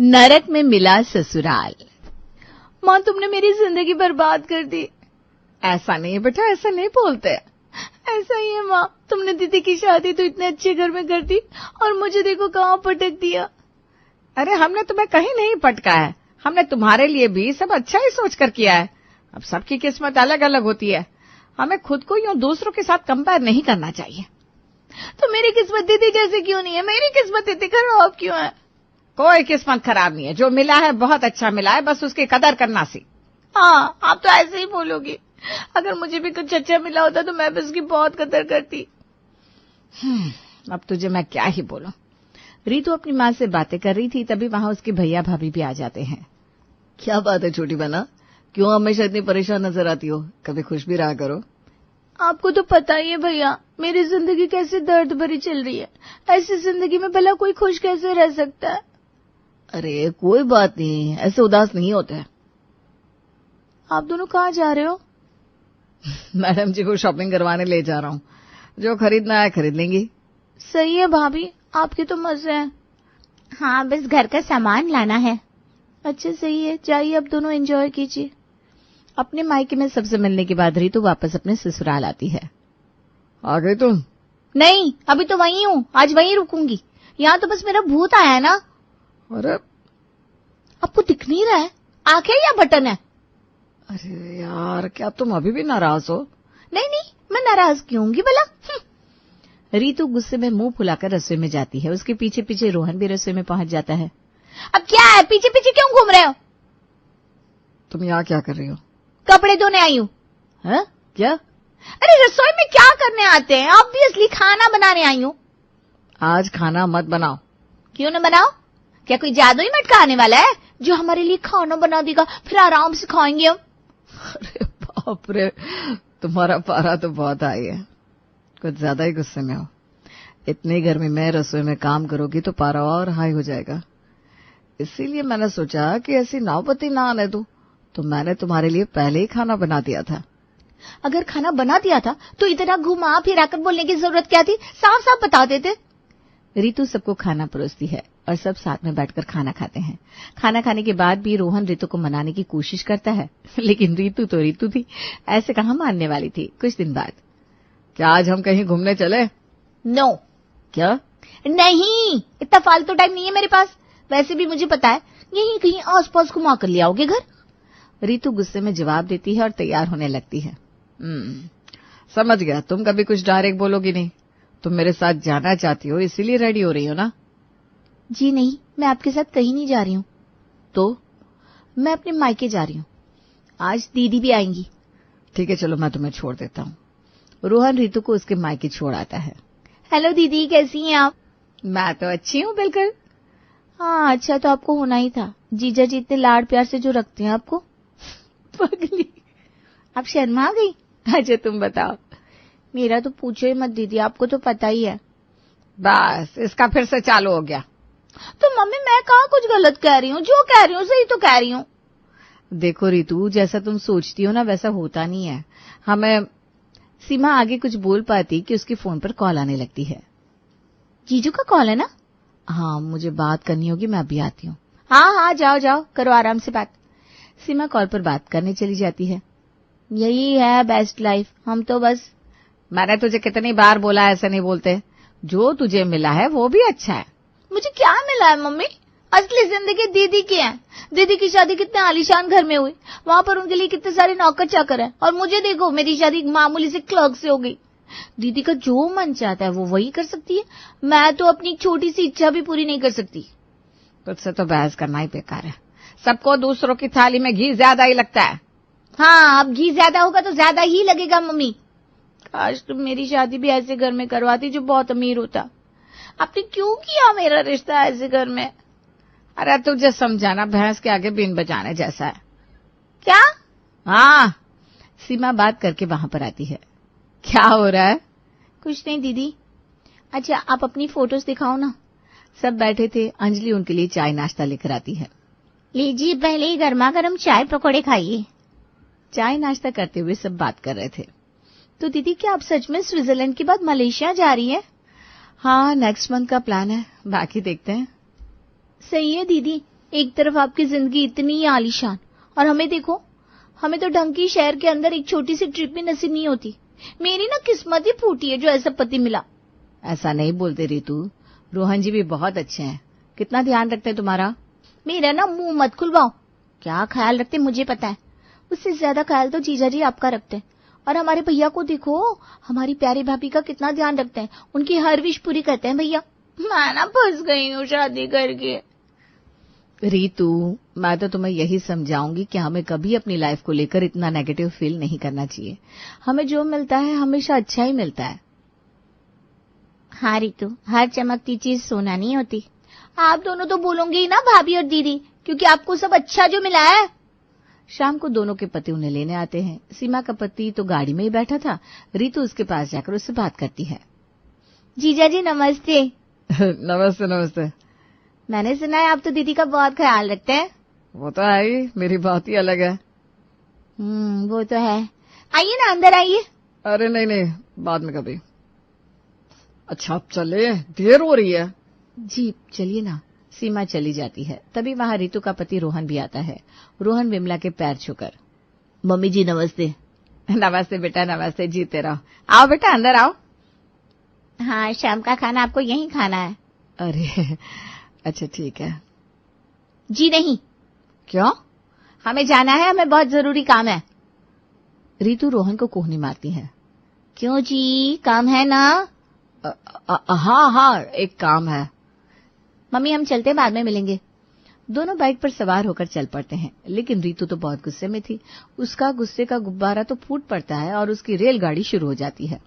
नरक में मिला ससुराल। माँ, तुमने मेरी जिंदगी बर्बाद कर दी। ऐसा नहीं है बेटा, ऐसा नहीं बोलते। ऐसा ही है माँ, तुमने दीदी की शादी तो इतने अच्छे घर में कर दी और मुझे देखो कहाँ पटक दिया। अरे हमने तुम्हें कहीं नहीं पटका है, हमने तुम्हारे लिए भी सब अच्छा ही सोच कर किया है। अब सबकी किस्मत अलग अलग होती है, हमें खुद को यूं दूसरों के साथ कंपेयर नहीं करना चाहिए। तो मेरी किस्मत दीदी जैसे क्यों नहीं है? मेरी किस्मत इतनी खराब क्यों है? कोई किस्मत खराब नहीं है, जो मिला है बहुत अच्छा मिला है, बस उसकी कदर करना सीख। हाँ, आप तो ऐसे ही बोलोगी। अगर मुझे भी कुछ अच्छा मिला होता तो मैं भी उसकी बहुत कदर करती। अब तुझे मैं क्या ही बोलूं। रीतू अपनी माँ से बातें कर रही थी, तभी वहां उसके भैया भाभी भी आ जाते हैं। क्या बात है छोटी बहना, क्यों हमेशा इतनी परेशान नजर आती हो? कभी खुश भी रहा करो। आपको तो पता ही है भैया, मेरी जिंदगी कैसे दर्द भरी चल रही है। ऐसी जिंदगी में भला कोई खुश कैसे रह सकता है? अरे कोई बात नहीं, ऐसे उदास नहीं होते। आप दोनों कहाँ जा रहे हो? मैडम जी को शॉपिंग करवाने ले जा रहा हूँ, जो खरीदना है खरीद लेंगी। सही है भाभी, आपके तो मजे हैं। हाँ, बस घर का सामान लाना है। अच्छा सही है, जाइए अब दोनों एंजॉय कीजिए। अपने मायके में सबसे मिलने के बाद रीतू वापस अपने ससुराल आती है। आ गई तुम? नहीं, अभी तो वहीं हूँ, आज वहीं रुकूंगी। यहाँ तो बस मेरा भूत आया है ना। अरे आपको दिख नहीं रहा है? आंखें या बटन है? अरे यार, क्या तुम अभी भी नाराज हो? नहीं नहीं, मैं नाराज क्यों होंगी भला? रीतू गुस्से में मुंह फुलाकर रसोई में जाती है। उसके पीछे पीछे रोहन भी रसोई में पहुंच जाता है। अब क्या है, पीछे पीछे क्यों घूम रहे हो? तुम यहाँ क्या कर रही हो? कपड़े धोने आई हूँ। क्या? अरे रसोई में क्या करने आते हैं? ऑब्वियसली खाना बनाने आई हूँ। आज खाना मत बनाओ। क्यों न बनाओ? क्या कोई जादुई मटका आने वाला है जो हमारे लिए खाना बना देगा, फिर आराम से खाएंगे हम? अरे बाप रे, तुम्हारा पारा तो बहुत हाई है, कुछ ज्यादा ही गुस्से में हो। इतनी गर्मी में रसोई में काम करोगी तो पारा और हाई हो जाएगा। इसीलिए मैंने सोचा कि ऐसी नौबती ना आने दो, तो मैंने तुम्हारे लिए पहले ही खाना बना दिया था। अगर खाना बना दिया था तो इतना घुमा फिराकर बोलने की जरूरत क्या थी? साफ साफ बता देते। रीतू सबको खाना परोसती है और सब साथ में बैठकर खाना खाते हैं। खाना खाने के बाद भी रोहन रीतू को मनाने की कोशिश करता है, लेकिन रीतू तो रीतू थी, ऐसे कहाँ मानने वाली थी। कुछ दिन बाद, क्या आज हम कहीं घूमने चले? नो। क्या? नहीं, इतना फालतू टाइम नहीं है मेरे पास। वैसे भी मुझे पता है, यहीं कहीं आसपास घुमा कर ले आओगे घर। रीतू गुस्से में जवाब देती है और तैयार होने लगती है। समझ गया, तुम कभी कुछ डायरेक्ट बोलोगी नहीं। तुम मेरे साथ जाना चाहती हो, इसीलिए रेडी हो रही हो ना? जी नहीं, मैं आपके साथ कहीं नहीं जा रही हूँ। तो? मैं अपने मायके जा रही हूँ, आज दीदी भी आएंगी। ठीक है, चलो मैं तुम्हें छोड़ देता हूँ। रोहन रीतू को उसके मायके छोड़ आता है। हेलो दीदी, कैसी हैं आप? मैं तो अच्छी हूँ, बिल्कुल। हाँ, अच्छा तो आपको होना ही था, जीजा जी इतने लाड प्यार से जो रखते हैं आपको। पगली, आप शर्मा गई? अच्छा तुम बताओ। मेरा तो पूछो ही मत दीदी, आपको तो पता ही है। बस इसका फिर से चालू हो गया। तो मम्मी मैं कहाँ कुछ गलत कह रही हूँ? जो कह रही हूँ सही तो कह रही हूँ। देखो रीतू, जैसा तुम सोचती हो ना वैसा होता नहीं है। हमें सीमा आगे कुछ बोल पाती कि उसके फोन पर कॉल आने लगती है। जीजू का कॉल है ना? हाँ, मुझे बात करनी होगी, मैं अभी आती हूँ। हाँ हाँ, जाओ जाओ, करो आराम से बात। सीमा कॉल पर बात करने चली जाती है। यही है बेस्ट लाइफ, हम तो बस। मैंने तुझे कितनी बार बोला ऐसे नहीं बोलते। जो तुझे मिला है वो भी अच्छा है। मुझे क्या मिला है मम्मी? असली जिंदगी दीदी की है। दीदी की शादी कितने आलीशान घर में हुई, वहां पर उनके लिए कितने सारे नौकर चाकर हैं, और मुझे देखो, मेरी शादी मामूली से क्लर्क से हो गई। दीदी का जो मन चाहता है वो वही कर सकती है, मैं तो अपनी छोटी सी इच्छा भी पूरी नहीं कर सकती। तुझसे तो बहस करना ही बेकार है। सबको दूसरों की थाली में घी ज्यादा ही लगता है। हाँ, अब घी ज्यादा होगा तो ज्यादा ही लगेगा मम्मी। काश तुम मेरी शादी भी ऐसे घर में करवाती जो बहुत अमीर होता। आपने क्यों किया मेरा रिश्ता ऐसे घर में? अरे तुझे समझाना भैंस के आगे बीन बजाने जैसा है। क्या? हाँ, सीमा बात करके वहां पर आती है। क्या हो रहा है? कुछ नहीं दीदी। अच्छा आप अपनी फोटोज दिखाओ ना। सब बैठे थे, अंजलि उनके लिए चाय नाश्ता लेकर आती है। लीजिए, पहले ही गर्मा गर्म चाय पकौड़े खाइए। चाय नाश्ता करते हुए सब बात कर रहे थे। तो दीदी, क्या आप सच में स्विट्जरलैंड के बाद मलेशिया जा रही है? हाँ, नेक्स्ट मंथ का प्लान है, बाकी देखते हैं। सही है दीदी, एक तरफ आपकी जिंदगी इतनी आलीशान और हमें देखो, हमें तो ढंग की शहर के अंदर एक छोटी सी ट्रिप भी नसीब नहीं होती। मेरी ना किस्मत ही फूटी है जो ऐसा पति मिला। ऐसा नहीं बोलते रितु, रोहन जी भी बहुत अच्छे हैं। कितना ध्यान रखते हैं तुम्हारा। मेरा ना मुंह मत खुलवाओ। क्या ख्याल रखते मुझे पता है, उससे ज्यादा ख्याल तो जीजा जी आपका रखते हैं। और हमारे भैया को देखो, हमारी प्यारी भाभी का कितना ध्यान रखते हैं, उनकी हर विश पूरी करते हैं भैया। मैं ना फंस गई हूँ शादी करके। रीतू, मैं तो तुम्हें यही समझाऊंगी कि हमें कभी अपनी लाइफ को लेकर इतना नेगेटिव फील नहीं करना चाहिए। हमें जो मिलता है हमेशा अच्छा ही मिलता है। हाँ रितु, हर चमकती चीज सोना नहीं होती। आप दोनों तो बोलोगे ही ना भाभी और दीदी, क्योंकि आपको सब अच्छा जो मिला है। शाम को दोनों के पति उन्हें लेने आते हैं। सीमा का पति तो गाड़ी में ही बैठा था। रीतु उसके पास जाकर उससे बात करती है। जीजा जी नमस्ते। नमस्ते नमस्ते। मैंने सुना है आप तो दीदी का बहुत ख्याल रखते हैं। वो तो है ही, मेरी बात ही अलग है। वो तो है। आइए ना, अंदर आइए। अरे नहीं नहीं, बाद में कभी। अच्छा अब चले, देर हो रही है। जी चलिए ना। सीमा चली जाती है। तभी वहां रीतु का पति रोहन भी आता है। रोहन विमला के पैर छूकर, मम्मी जी नमस्ते। नमस्ते बेटा, नमस्ते, जीते रहो। आओ बेटा अंदर आओ। हाँ, शाम का खाना आपको यहीं खाना है। अरे अच्छा ठीक है। जी नहीं। क्यों? हमें जाना है, हमें बहुत जरूरी काम है। रीतु रोहन को कोहनी मारती है। क्यों जी, काम है ना? हाँ हाँ, एक काम है। मम्मी हम चलते, बाद में मिलेंगे। दोनों बाइक पर सवार होकर चल पड़ते हैं। लेकिन रीतु तो बहुत गुस्से में थी। उसका गुस्से का गुब्बारा तो फूट पड़ता है और उसकी रेलगाड़ी शुरू हो जाती है।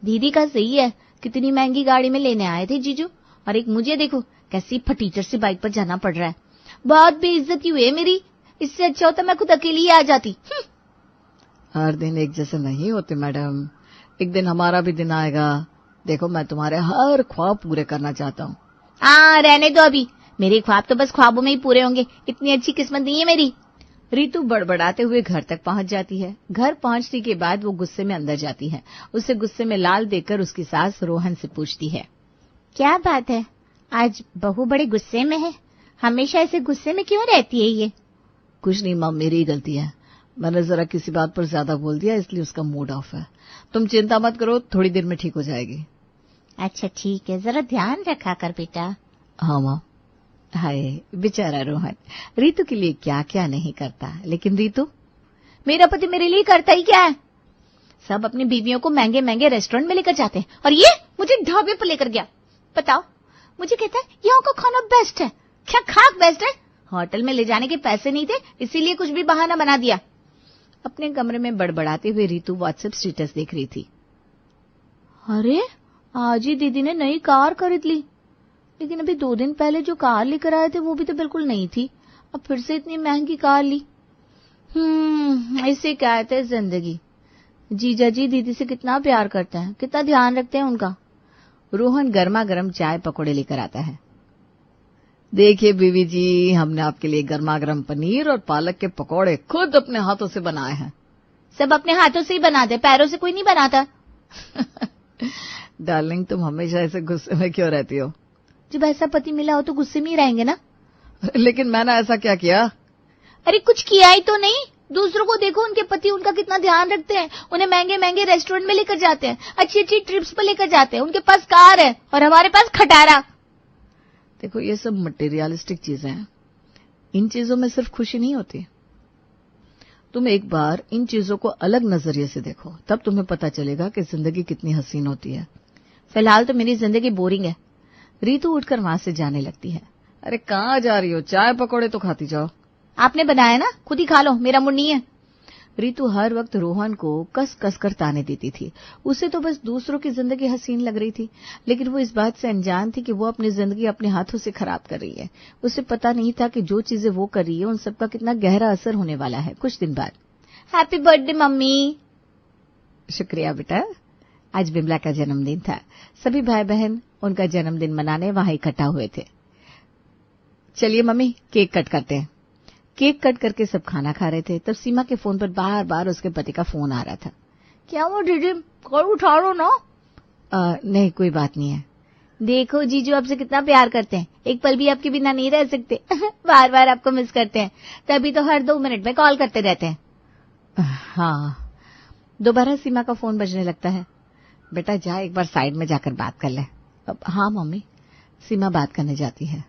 दीदी का सही है, कितनी महंगी गाड़ी में लेने आए थे जीजू, और एक मुझे देखो कैसी फटीचर सी बाइक पर जाना पड़ रहा है। बहुत बेइज्जती हुई है मेरी। इससे अच्छा होता मैं खुद अकेली ही आ जाती। हर दिन एक जैसे नहीं होते मैडम, एक दिन हमारा भी दिन आएगा। देखो मैं तुम्हारे हर ख्वाब पूरे करना चाहता हूँ। रहने दो अभी, मेरे ख्वाब तो बस ख्वाबों में ही पूरे होंगे। इतनी अच्छी किस्मत नहीं है मेरी। रीतु बड़बड़ाते हुए घर तक पहुंच जाती है। घर पहुंचने के बाद वो गुस्से में अंदर जाती है। उसे गुस्से में लाल देखकर उसकी सास रोहन से पूछती है, क्या बात है, आज बहू बड़े गुस्से में है? हमेशा ऐसे गुस्से में क्यों रहती है ये? कुछ नहीं माँ, मेरी ही गलती है। मैंने जरा किसी बात पर ज्यादा बोल दिया, इसलिए उसका मूड ऑफ है। तुम चिंता मत करो, थोड़ी देर में ठीक हो जाएगी। अच्छा ठीक है, जरा ध्यान रखा कर बेटा। हाँ माँ। हाय बेचारा रोहन, रीतु के लिए क्या क्या नहीं करता। लेकिन रीतु, मेरा पति मेरे लिए करता ही क्या है? सब अपनी बीवियों को महंगे महंगे रेस्टोरेंट में लेकर जाते हैं, और ये मुझे ढाबे पर लेकर गया। बताओ, मुझे कहता है यहाँ का खाना बेस्ट है। क्या खाक बेस्ट है? होटल में ले जाने के पैसे नहीं थे, इसीलिए कुछ भी बहाना बना दिया। अपने कमरे में बड़बड़ाते हुए रीतु व्हाट्सएप स्टेटस देख रही थी। अरे आज ही दीदी ने नई कार खरीद ली, लेकिन अभी 2 दिन पहले जो कार लेकर आए थे वो भी तो बिल्कुल नई थी। अब फिर से इतनी महंगी कार ली। इसे कहते हैं जिंदगी। जीजा जी दीदी से कितना प्यार करते हैं, कितना ध्यान रखते हैं उनका। रोहन गर्मा गर्म चाय पकौड़े लेकर आता है। देखिए बीवी जी, हमने आपके लिए गर्मा गर्म पनीर और पालक के पकौड़े खुद अपने हाथों से बनाए हैं। सब अपने हाथों से ही बनाते, पैरों से कोई नहीं बनाता। डार्लिंग, तुम हमेशा ऐसे गुस्से में क्यों रहती हो? जब ऐसा पति मिला हो तो गुस्से में ही रहेंगे ना। लेकिन मैंने ऐसा क्या किया? अरे कुछ किया ही तो नहीं। दूसरों को देखो, उनके पति उनका कितना ध्यान रखते हैं, उन्हें महंगे महंगे रेस्टोरेंट में लेकर जाते हैं, अच्छी अच्छी ट्रिप्स पर लेकर जाते हैं, उनके पास कार है और हमारे पास खटारा। देखो ये सब मटेरियलिस्टिक चीजें हैं, इन चीजों में सिर्फ खुशी नहीं होती। तुम एक बार इन चीजों को अलग नजरिए से देखो, तब तुम्हें पता चलेगा कि जिंदगी कितनी हसीन होती है। फिलहाल तो मेरी जिंदगी बोरिंग है। रीतु उठकर वहां से जाने लगती है। अरे कहाँ जा रही हो? चाय पकौड़े तो खाती जाओ। आपने बनाया ना, खुद ही खा लो, मेरा मूड नहीं है। रीतु हर वक्त रोहन को कस कस कर ताने देती थी। उसे तो बस दूसरों की जिंदगी हसीन लग रही थी, लेकिन वो इस बात से अनजान थी कि वो अपनी जिंदगी अपने हाथों से खराब कर रही है। उसे पता नहीं था कि जो चीजें वो कर रही है उन सबका कितना गहरा असर होने वाला है कुछ दिन बाद। Happy birthday mummy. शुक्रिया बेटा। आज विमला का जन्मदिन था। सभी भाई बहन उनका जन्मदिन मनाने वहां इकट्ठा हुए थे। चलिए मम्मी, केक कट करते हैं। केक कट करके सब खाना खा रहे थे, तब सीमा के फोन पर बार बार उसके पति का फोन आ रहा था। क्या वो दीदी, कॉल उठा लो ना। नहीं कोई बात नहीं है। देखो जीजू आपसे कितना प्यार करते हैं, एक पल भी आपके बिना नहीं रह सकते। बार बार आपको मिस करते हैं, तभी तो हर 2 मिनट में कॉल करते रहते हैं। हाँ, दोबारा सीमा का फोन बजने लगता है। बेटा जा एक बार साइड में जाकर बात कर ले। हाँ मम्मी। सीमा बात करने जाती है।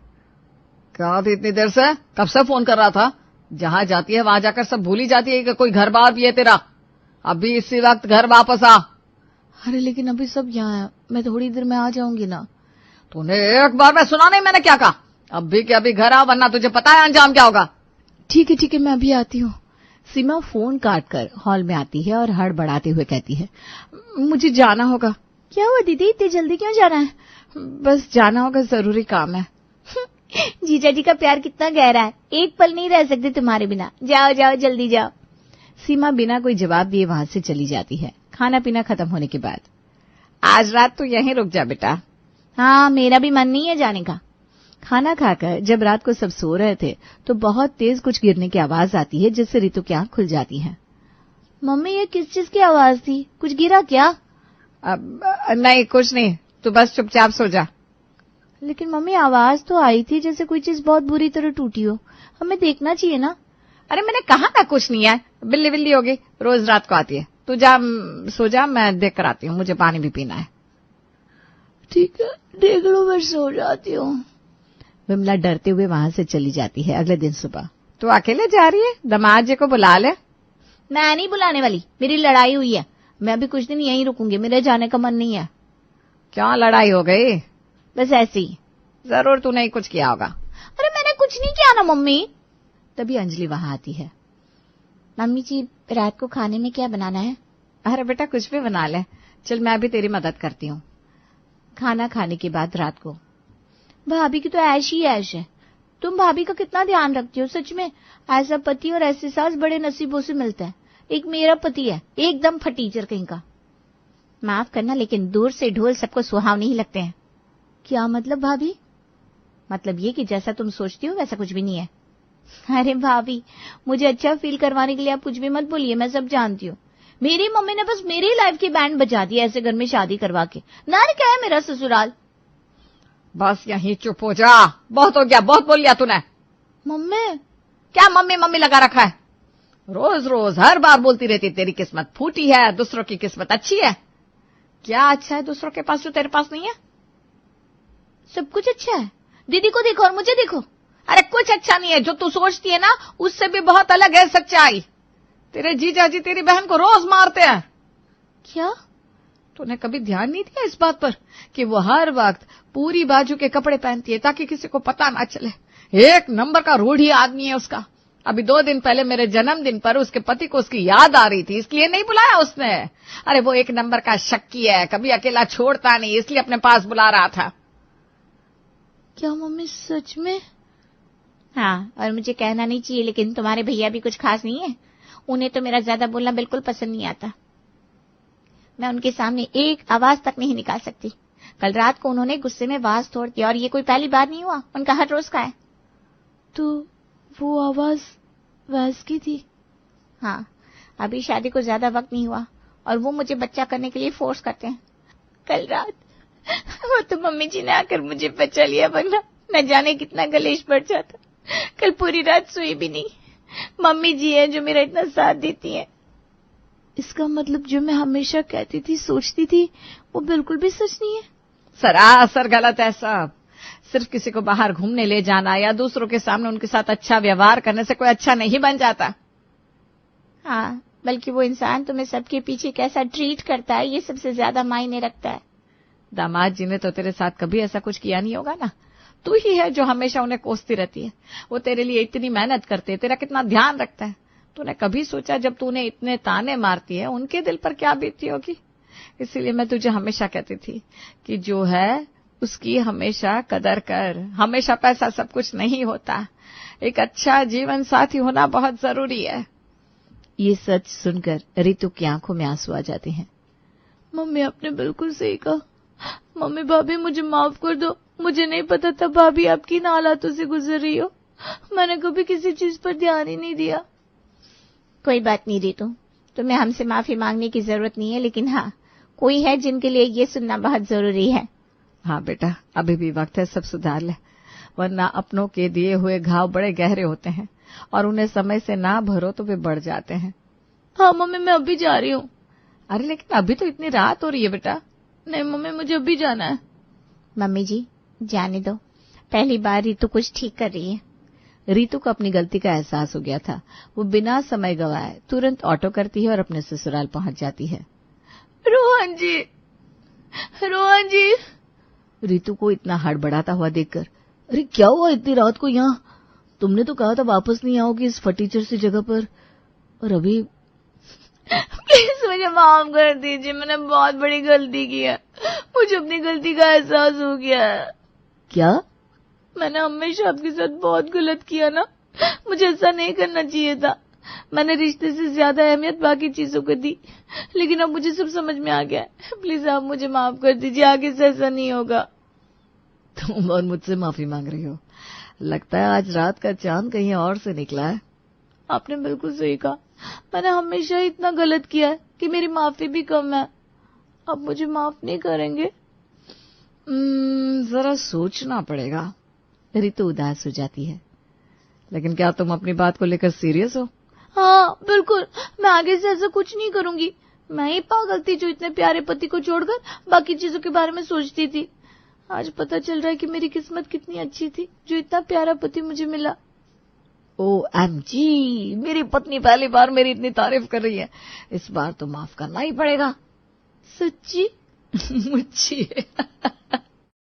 क्या थी इतनी देर से? कब से फोन कर रहा था? जहां जाती है वहां जाकर सब भूल ही जाती है कि कोई घर बार भी है तेरा। अभी इसी वक्त घर वापस आ। अरे लेकिन अभी सब यहाँ है, मैं थोड़ी देर में आ जाऊंगी ना। तूने एक बार में सुना नहीं मैंने क्या कहा? अभी के अभी घर आ, वरना तुझे पता है अंजाम क्या होगा। ठीक है मैं अभी आती हूँ। सीमा फोन काटकर हॉल में आती है और हड़बड़ाते हुए कहती है, मुझे जाना होगा। क्या हुआ दीदी, इतनी जल्दी क्यों जाना है? बस जाना होगा, जरूरी काम है। जीजा जी का प्यार कितना गहरा है, एक पल नहीं रह सकते तुम्हारे बिना। जाओ जाओ जल्दी जाओ। सीमा बिना कोई जवाब दिए वहां से चली जाती है। खाना पीना खत्म होने के बाद, आज रात तो यहीं रुक जा बेटा। हाँ, मेरा भी मन नहीं है जाने का। खाना खाकर जब रात को सब सो रहे थे तो बहुत तेज कुछ गिरने की आवाज आती है, जिससे रितु की आंख खुल जाती है। मम्मी ये किस चीज की आवाज थी, कुछ गिरा क्या? नहीं कुछ नहीं, तू बस चुपचाप सो जा। लेकिन मम्मी आवाज तो आई थी जैसे कोई चीज बहुत बुरी तरह टूटी हो, हमें देखना चाहिए ना। अरे मैंने कहा ना कुछ नहीं है, बिल्ली बिल्ली होगी, रोज रात को आती है। तू जा सो जा, मैं देख कर आती हूँ, मुझे पानी भी पीना है। ठीक है देख लो, मैं सो जाती हूँ। विमला डरते हुए वहां से चली जाती है। अगले दिन सुबह, तू अकेले जा रही है? दामाद जी को बुला ले। मैं नहीं बुलाने वाली, मेरी लड़ाई हुई है, मैं अभी कुछ दिन यहीं रुकूंगी, मेरे जाने का मन नहीं है। क्या लड़ाई हो गई? बस ऐसे ही। जरूर तूने ही कुछ किया होगा। अरे मैंने कुछ नहीं किया ना मम्मी। तभी अंजलि वहां आती है। मम्मी जी रात को खाने में क्या बनाना है? अरे बेटा कुछ भी बना ले, चल मैं भी तेरी मदद करती हूँ। खाना खाने के बाद रात को, भाभी की तो ऐश ही ऐश है, तुम भाभी का कितना ध्यान रखती हो। सच में ऐसा पति और ऐसी सास बड़े नसीबों से मिलता है। एक मेरा पति है, एकदम फटीचर कहीं का। माफ करना लेकिन दूर से ढोल सबको सुहावने ही लगते हैं। क्या मतलब भाभी? मतलब ये कि जैसा तुम सोचती हो वैसा कुछ भी नहीं है। अरे भाभी मुझे अच्छा फील करवाने के लिए आप कुछ भी मत बोलिए, मैं सब जानती हूँ। मेरी मम्मी ने बस मेरी लाइफ की बैंड बजा दी ऐसे घर में शादी करवा के। नारी क्या है मेरा ससुराल। बस यहीं चुप हो जा, बहुत हो गया, बहुत बोल लिया तूने। मम्मी क्या मम्मी मम्मी लगा रखा है? रोज रोज हर बार बोलती रहती तेरी किस्मत फूटी है, दूसरों की किस्मत अच्छी है। क्या अच्छा है दूसरों के पास जो तेरे पास नहीं है? सब कुछ अच्छा है। दीदी को देखो और मुझे देखो। अरे कुछ अच्छा नहीं है, जो तू सोचती है ना उससे भी बहुत अलग है सच्चाई। तेरे जीजा जी तेरी बहन को रोज मारते हैं। क्या? तूने कभी ध्यान नहीं दिया इस बात पर कि वो हर वक्त पूरी बाजू के कपड़े पहनती है ताकि किसी को पता ना चले। एक नंबर का रूढ़ी आदमी है उसका। अभी 2 दिन पहले मेरे जन्मदिन पर उसके पति को उसकी याद आ रही थी, इसलिए नहीं बुलाया उसने। अरे वो एक नंबर का शक्की है, कभी अकेला छोड़ता नहीं, इसलिए अपने पास बुला रहा था। क्या मम्मी सच में? हाँ, और मुझे कहना नहीं चाहिए लेकिन तुम्हारे भैया भी कुछ खास नहीं है। उन्हें तो मेरा ज्यादा बोलना बिल्कुल पसंद नहीं आता। मैं उनके सामने एक आवाज तक नहीं निकाल सकती। कल रात को उन्होंने गुस्से में वाज तोड़ दिया और ये कोई पहली बार नहीं हुआ, उनका हर रोज का है। तो वो आवाज वाज की थी? हाँ, अभी शादी को ज्यादा वक्त नहीं हुआ और वो मुझे बच्चा करने के लिए फोर्स करते हैं। कल रात वो तो मम्मी जी ने आकर मुझे बचा लिया, वरना न जाने कितना कलेश बढ़ जाता। कल पूरी रात सोई भी नहीं। मम्मी जी है जो मेरा इतना साथ देती हैं। इसका मतलब जो मैं हमेशा कहती थी, सोचती थी, वो बिल्कुल भी सच नहीं है। सरासर गलत है सब। सिर्फ किसी को बाहर घूमने ले जाना या दूसरों के सामने उनके साथ अच्छा व्यवहार करने से कोई अच्छा नहीं बन जाता। हाँ, बल्कि वो इंसान तुम्हें सबके पीछे कैसा ट्रीट करता है ये सबसे ज्यादा मायने रखता है। दामाद जी ने तो तेरे साथ कभी ऐसा कुछ किया नहीं होगा ना। तू ही है जो हमेशा उन्हें कोसती रहती है। वो तेरे लिए इतनी मेहनत करते हैं, तेरा कितना ध्यान रखता है। तूने कभी सोचा जब तूने इतने ताने मारती है उनके दिल पर क्या बीतती होगी? इसीलिए मैं तुझे हमेशा कहती थी कि जो है उसकी हमेशा कदर कर। हमेशा पैसा सब कुछ नहीं होता, एक अच्छा जीवन साथी होना बहुत जरूरी है। ये सच सुनकर रितु की आंखों में आंसू आ जाते हैं। मम्मी आपने बिल्कुल सही कहा। मम्मी भाभी मुझे माफ कर दो, मुझे नहीं पता था भाभी आपकी इन हालातों से गुजर रही हो। मैंने कभी किसी चीज पर ध्यान ही नहीं दिया। कोई बात नहीं रितु, तुम्हें हमसे माफी मांगने की जरूरत नहीं है, लेकिन हाँ, कोई है जिनके लिए ये सुनना बहुत जरूरी है। हाँ बेटा, अभी भी वक्त है, सब सुधार ले, वरना अपनों के दिए हुए घाव बड़े गहरे होते हैं और उन्हें समय से ना भरो तो वे बढ़ जाते हैं। हाँ मम्मी, मैं अभी जा रही हूँ। अरे लेकिन अभी तो इतनी रात हो रही है बेटा। नहीं मम्मी, मुझे अभी जाना है। मम्मी जी जाने दो, पहली बार रितु कुछ ठीक कर रही है। रितु को अपनी गलती का एहसास हो गया था। वो बिना समय गवाए तुरंत ऑटो करती है और अपने ससुराल पहुंच जाती है। रोहन जी, रोहन जी। रितु को इतना हड़बड़ाता हुआ देखकर, अरे क्या हुआ इतनी रात को यहाँ? तुमने तो कहा था वापस नहीं आओगी इस फटीचर सी जगह पर, और अभी। प्लीज मुझे माफ कर दीजिए, मैंने बहुत बड़ी गलती की है। मुझे अपनी गलती का एहसास हो गया है। क्या? मैंने हमेशा आपके साथ बहुत गलत किया ना, मुझे ऐसा नहीं करना चाहिए था। मैंने रिश्ते से ज्यादा अहमियत बाकी चीजों को दी, लेकिन अब मुझे सब समझ में आ गया है। प्लीज आप मुझे माफ कर दीजिए, आगे से ऐसा नहीं होगा। तुम और मुझसे माफी मांग रही हो? लगता है आज रात का चांद कहीं और से निकला है। आपने बिल्कुल सही कहा, मैंने हमेशा इतना गलत किया है कि मेरी माफी भी कम है। अब मुझे माफ नहीं करेंगे? जरा सोचना पड़ेगा। रितु उदास हो जाती है। लेकिन क्या तुम अपनी बात को लेकर सीरियस हो? हाँ बिल्कुल, मैं आगे से ऐसा कुछ नहीं करूंगी। मैं ही पागल थी जो इतने प्यारे पति को छोड़कर बाकी चीजों के बारे में सोचती थी। आज पता चल रहा है कि मेरी किस्मत कितनी अच्छी थी जो इतना प्यारा पति मुझे मिला। OMG, मेरी पत्नी पहली बार मेरी इतनी तारीफ कर रही है। इस बार तो माफ करना ही पड़ेगा। सच्ची? मुझे